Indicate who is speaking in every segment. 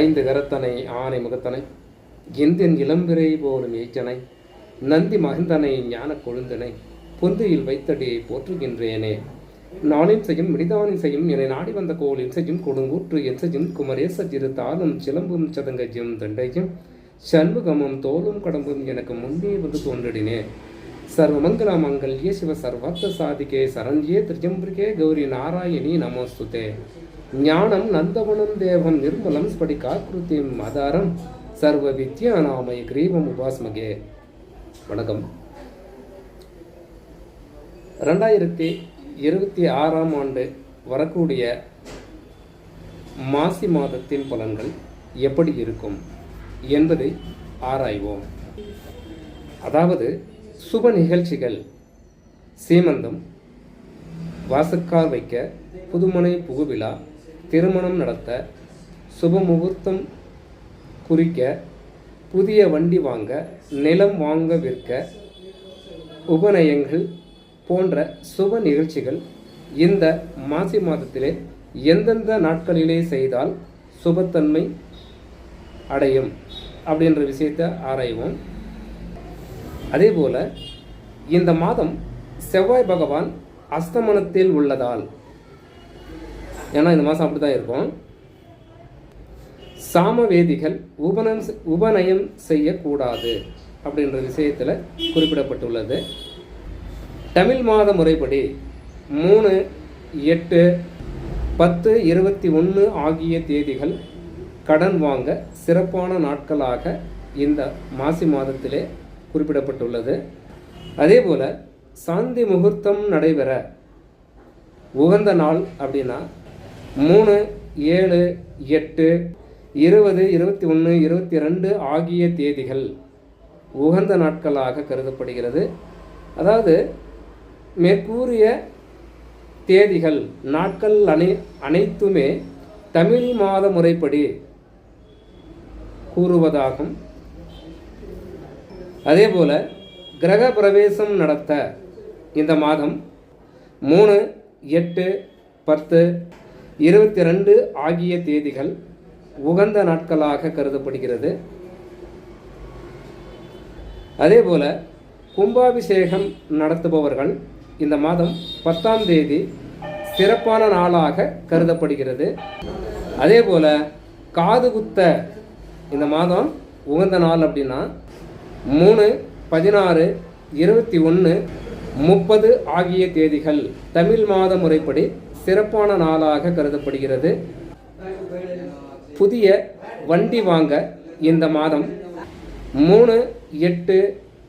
Speaker 1: ஐந்து கரத்தனை ஆனை முகத்தனை எந்தின் இளம்பிறை போலும் ஏச்சனை நந்தி மகிந்தனை ஞான கொழுந்தனை பொந்தியில் வைத்தடியை போற்றுகின்றேனே. நானின் செய்யும் மிடிதானின் செய்யும் என்னை நாடி வந்த கோலின் செய்யும் கொடுங்கூற்று என் செய்யும் குமரேச சிறு தாளும் சிலம்பும் சதங்கஜும் தண்டையும் சண்முகமும் தோலும் கடம்பும் எனக்கு முன்னே வந்து தோன்றினே. சர்வமங்கல மங்கல்யே சிவ சர்வார்த்த சாதிகே சரண்யே திரிஜம்பிரிகே கௌரி நாராயணி நமோஸ்துதே. ஞானம் நந்தவனம் தேவம் நிர்மலம் ஸ்படிகாக்கிருத்திம் ஆதாரம் சர்வ வித்யா நாமை கிரீவம் உபாஸ்மகே. வணக்கம். 2026ஆம் ஆண்டு வரக்கூடிய மாசி மாதத்தின் பலன்கள் எப்படி இருக்கும் என்பதை ஆராய்வோம். அதாவது சுப நிகழ்ச்சிகள், சீமந்தம், வாசக்கால் வைக்க, புதுமனை புகுவிழா, திருமணம் நடத்த, சுப முகூர்த்தம் குறிக்க, புதிய வண்டி வாங்க, நிலம் வாங்க விற்க, உபநயங்கள் போன்ற சுப நிகழ்ச்சிகள் இந்த மாசி மாதத்திலே எந்தெந்த நாட்களிலே செய்தால் சுபத்தன்மை அடையும் அப்படின்ற விஷயத்தை ஆராய்வோம். அதே போல இந்த மாதம் செவ்வாய் பகவான் அஸ்தமனத்தில் உள்ளதால், ஏன்னா இந்த மாதம் அப்படி தான் இருக்கும், சாமவேதிகள் உபநயம் செய்யக்கூடாது அப்படின்ற விஷயத்தில் குறிப்பிடப்பட்டுள்ளது. தமிழ் மாத முறைப்படி 3, 8, 10, 21 ஆகிய தேதிகள் கடன் வாங்க சிறப்பான நாட்களாக இந்த மாசி மாதத்திலே குறிப்பிடப்பட்டுள்ளது. அதே போல் சாந்தி முகூர்த்தம் நடைபெற உகந்த நாள் அப்படின்னா 3, 7, 8, 20, 21, 22 ஆகிய தேதிகள் உகந்த நாட்களாக கருதப்படுகிறது. அதாவது மேற்கூறிய தேதிகள், நாட்கள் அனைத்துமே தமிழ் மாத முறைப்படி கூறுவதாகும். அதே போல கிரக பிரவேசம் நடத்த இந்த மாதம் 3, 8, 10, 22 ஆகிய தேதிகள் உகந்த நாட்களாக கருதப்படுகிறது. அதே போல கும்பாபிஷேகம் நடத்துபவர்கள் இந்த மாதம் 10ஆம் தேதி சிறப்பான நாளாக கருதப்படுகிறது. அதே போல காது குத்த இந்த மாதம் உகந்த நாள் அப்படின்னா 3, 16, 21, 30 ஆகிய தேதிகள் தமிழ் மாத முறைப்படி சிறப்பான நாளாக கருதப்படுகிறது. புதிய வண்டி வாங்க இந்த மாதம் 3, 8,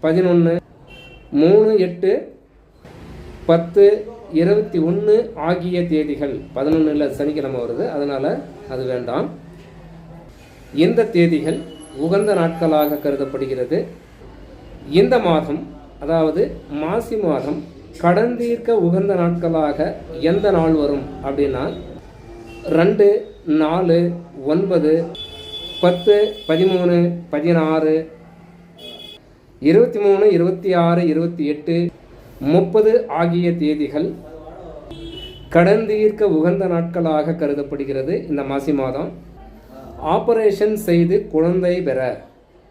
Speaker 1: 11, 3, 8, 10, 21 ஆகிய தேதிகள், 11 சனிக்கிழமை வருது, அதனால் அது வேண்டாம். இந்த தேதிகள் உகந்த நாட்களாக கருதப்படுகிறது. இந்த மாதம், அதாவது மாசி மாதம் கடன் தீர்க்க உகந்த நாட்களாக எந்த நாள் வரும் அப்படின்னா 2, 4, 9, 10, 13, 16, 23, 26, 28, 30 ஆகிய தேதிகள் கடன் தீர்க்க உகந்த நாட்களாக கருதப்படுகிறது. இந்த மாசி மாதம் ஆபரேஷன் செய்து குழந்தை பெற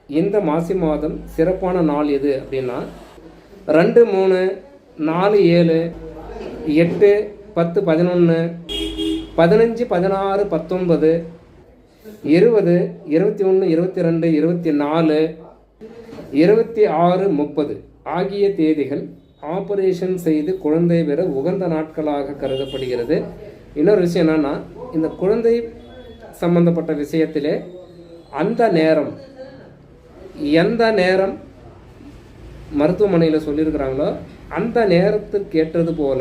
Speaker 1: இந்த மாசி மாதம் சிறப்பான நாள் எது அப்படின்னா 2, 3, 4, 7, 8, 10, 11, 15, 16, 19, 20, 21, 22, 24, 26, 30 ஆகிய தேதிகள் ஆபரேஷன் செய்து குழந்தை பெற உகந்த நாட்களாக கருதப்படுகிறது. இன்னொரு விஷயம் என்னன்னா, இந்த குழந்தை சம்பந்தப்பட்ட விஷயத்திலே அந்த நேரம், எந்த நேரம் மருத்துவமனையில் சொல்லியிருக்கிறாங்களோ அந்த நேரத்துக்கு ஏற்றது போல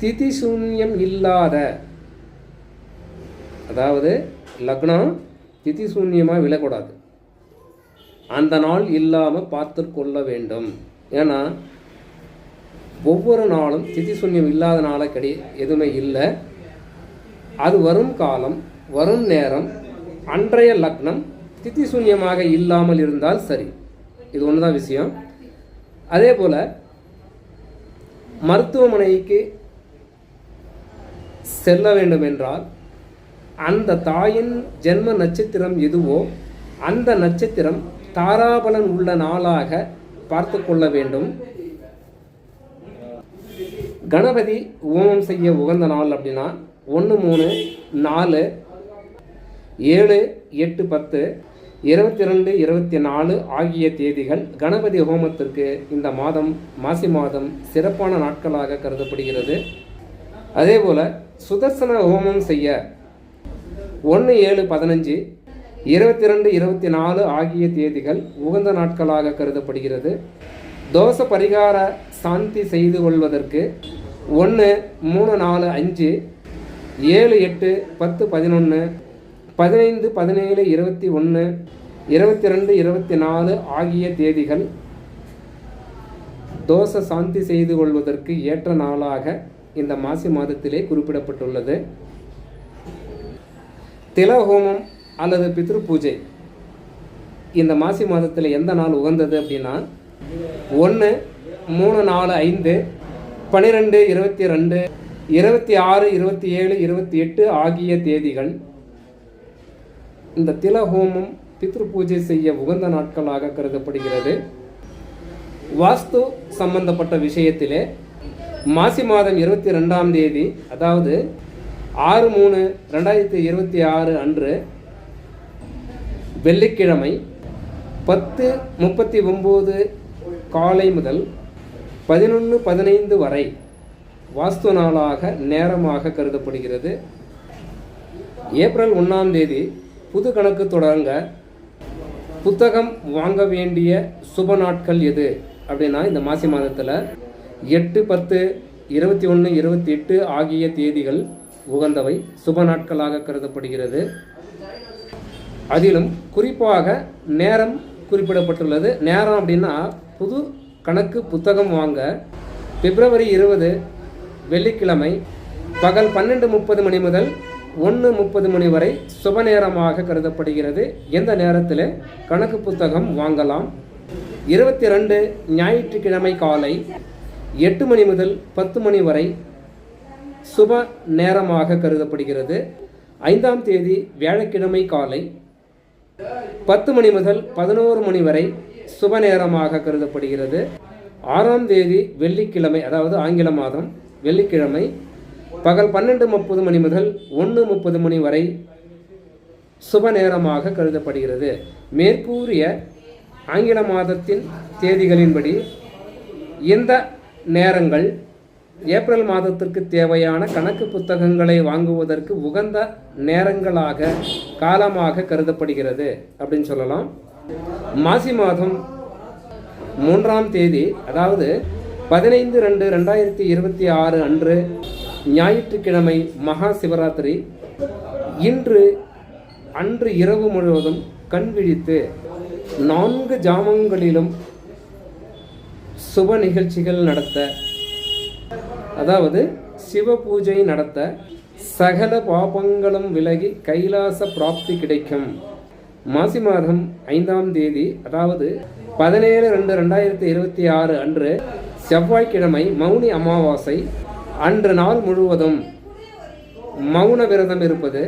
Speaker 1: திதி சூன்யம் இல்லாத, அதாவது லக்னம் திதி சூன்யமாக விழக்கூடாது, அந்த நாள் இல்லாமல் பார்த்து கொள்ள வேண்டும். ஏன்னா ஒவ்வொரு நாளும் திதி சூன்யம் இல்லாத நாளை எதுவுமே இல்லை. அது வரும் காலம், வரும் நேரம், அன்றைய லக்னம் திதி சூன்யமாக இல்லாமல் இருந்தால் சரி. இது ஒன்று தான் விஷயம். அதே போல் மருத்துவமனைக்கு செல்ல வேண்டும் என்றால் அந்த தாயின் ஜென்ம நட்சத்திரம் எதுவோ அந்த நட்சத்திரம் தாராபலன் உள்ள நாளாக பார்த்து கொள்ள வேண்டும். கணபதி ஹோமம் செய்ய உகந்த நாள் அப்படின்னா 1, 3, 4, 7, 8, 10, 22, 24 ஆகிய தேதிகள் கணபதி ஹோமத்திற்கு இந்த மாதம் மாசி மாதம் சிறப்பான நாட்களாக கருதப்படுகிறது. அதேபோல் சுதர்சன ஹோமம் செய்ய 1, 7, 15, 22, 24 ஆகிய தேதிகள் உகந்த நாட்களாக கருதப்படுகிறது. தோஷ பரிகார சாந்தி செய்து கொள்வதற்கு 1, 3, 4, 5, 7, 8, 10, 11, 15, 17, 21, 22, 24 ஆகிய தேதிகள் தோஷ சாந்தி செய்து கொள்வதற்கு ஏற்ற நாளாக இந்த மாசி மாதத்திலே குறிப்பிடப்பட்டுள்ளது. திலஹோமம் அல்லது பித்ரு பூஜை இந்த மாசி மாதத்தில் எந்த நாள் உகந்தது அப்படின்னா 1, 3, 4, 5, 12, 22, 26, 27, 28 ஆகிய தேதிகள் இந்த திலஹோமம் பித்ரு பூஜை செய்ய உகந்த நாட்களாக கருதப்படுகிறது. வாஸ்து சம்பந்தப்பட்ட விஷயத்திலே மாசி மாதம் 22ஆம் தேதி அதாவது 6/3/2026 அன்று வெள்ளிக்கிழமை 10:39 காலை முதல் 11:15 வரை வாஸ்து நாளாக நேரமாக கருதப்படுகிறது. ஏப்ரல் 1ஆம் தேதி புது கணக்கு தொடங்க புத்தகம் வாங்க வேண்டிய சுப நாட்கள் எது அப்படின்னா இந்த மாசி மாதத்தில் 8, 10, 21, 28 ஆகிய தேதிகள் உகந்தவை சுப நாட்களாக கருதப்படுகிறது. அதிலும் குறிப்பாக நேரம் குறிப்பிடப்பட்டுள்ளது. நேரம் அப்படின்னா புது கணக்கு புத்தகம் வாங்க பிப்ரவரி 20 வெள்ளிக்கிழமை பகல் 12:30 மணி முதல் 1:30 மணி வரை சுப நேரமாக கருதப்படுகிறது. எந்த நேரத்தில் கணக்கு புத்தகம் வாங்கலாம்? 22 ஞாயிற்றுக்கிழமை காலை 8 மணி முதல் 10 மணி வரை சுப நேரமாக கருதப்படுகிறது. 5ஆம் தேதி வியாழக்கிழமை காலை 10 மணி முதல் 11 மணி வரை சுப நேரமாக கருதப்படுகிறது. 6ஆம் தேதி வெள்ளிக்கிழமை அதாவது ஆங்கில மாதம் வெள்ளிக்கிழமை பகல் 12:30 மணி முதல் 1:30 மணி வரை சுப நேரமாக கருதப்படுகிறது. மேற்கூறிய ஆங்கில மாதத்தின் தேதிகளின்படி இந்த நேரங்கள் ஏப்ரல் மாதத்திற்கு தேவையான கணக்கு புத்தகங்களை வாங்குவதற்கு உகந்த நேரங்களாக காலமாக கருதப்படுகிறது அப்படின்னு சொல்லலாம். மாசி மாதம் 3ஆம் தேதி அதாவது 15/2/2026 அன்று ஞாயிற்றுக்கிழமை மகா சிவராத்திரி. அன்று இரவு முழுவதும் கண் விழித்து 4 ஜாமங்களிலும் சுப நிகழ்ச்சிகள் நடத்த அதாவது சிவ பூஜை நடத்த சகல பாபங்களும் விலகி கைலாச பிராப்தி கிடைக்கும். மாசி மாதம் 5ஆம் தேதி அதாவது 17/2/2026 அன்று செவ்வாய்க்கிழமை மௌனி அமாவாசை. அன்று நாள் முழுவதும் மௌன விரதம் இருப்பது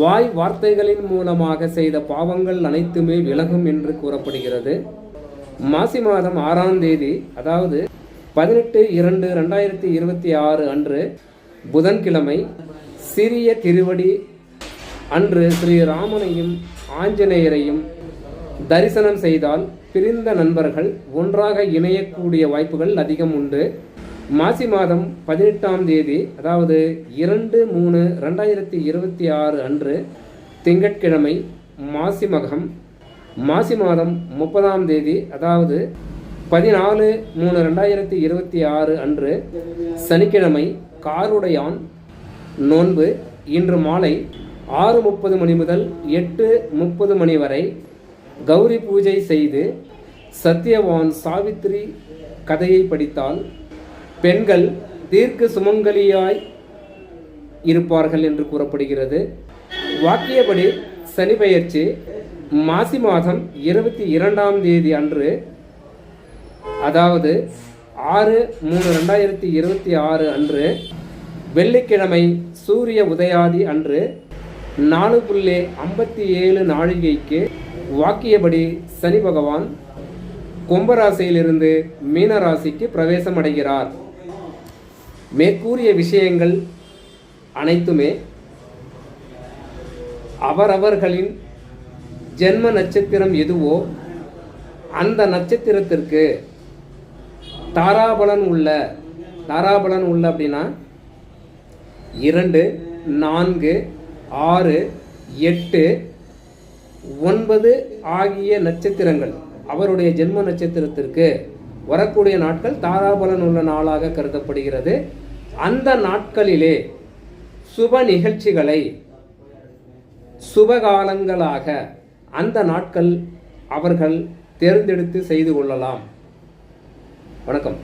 Speaker 1: வாய் வார்த்தைகளின் மூலமாக செய்த பாவங்கள் அனைத்துமே விலகும் என்று கூறப்படுகிறது. மாசி மாதம் 6ஆம் தேதி அதாவது 18/2/2026 அன்று புதன்கிழமை சிறிய திருவடி அன்று ஸ்ரீராமனையும் ஆஞ்சநேயரையும் தரிசனம் செய்தால் பிரிந்த நண்பர்கள் ஒன்றாக இணையக்கூடிய வாய்ப்புகள் அதிகம் உண்டு. மாசி மாதம் 18ஆம் தேதி அதாவது 2/3/2026 அன்று திங்கட்கிழமை மாசி மகம். மாசி மாதம் 30ஆம் தேதி அதாவது 14/3/2026 அன்று சனிக்கிழமை காருடையான் நோன்பு. இன்று மாலை 6:30 மணி முதல் 8:30 மணி வரை கௌரி பூஜை செய்து சத்யவான் சாவித்திரி கதையை படித்தால் பெண்கள் தீர்க்க சுமங்கலியாய் இருப்பார்கள் என்று கூறப்படுகிறது. வாக்கியபடி சனி பெயர்ச்சி மாசி மாதம் 22ஆம் தேதி அன்று அதாவது 6/3/2026 அன்று வெள்ளிக்கிழமை சூரிய உதயாதி அன்று 4:57 நாழிகைக்கு வாக்கியபடி சனி பகவான் கும்பராசியிலிருந்து மீனராசிக்கு பிரவேசம் அடைகிறார். மேற்கூறிய விஷயங்கள் அனைத்துமே அவரவர்களின் ஜென்ம நட்சத்திரம் எதுவோ அந்த நட்சத்திரத்திற்கு தாராபலன் உள்ள அப்படின்னா 2, 4, 6, 8, 9 ஆகிய நட்சத்திரங்கள் அவருடைய ஜென்ம நட்சத்திரத்திற்கு வரக்கூடிய நாட்கள் தாராபலன் உள்ள நாளாக கருதப்படுகிறது. அந்த நாட்களிலே சுப நிகழ்ச்சிகளை சுபகாலங்களாக அந்த நாட்கள் அவர்கள் தேர்ந்தெடுத்து செய்து கொள்ளலாம். வணக்கம்.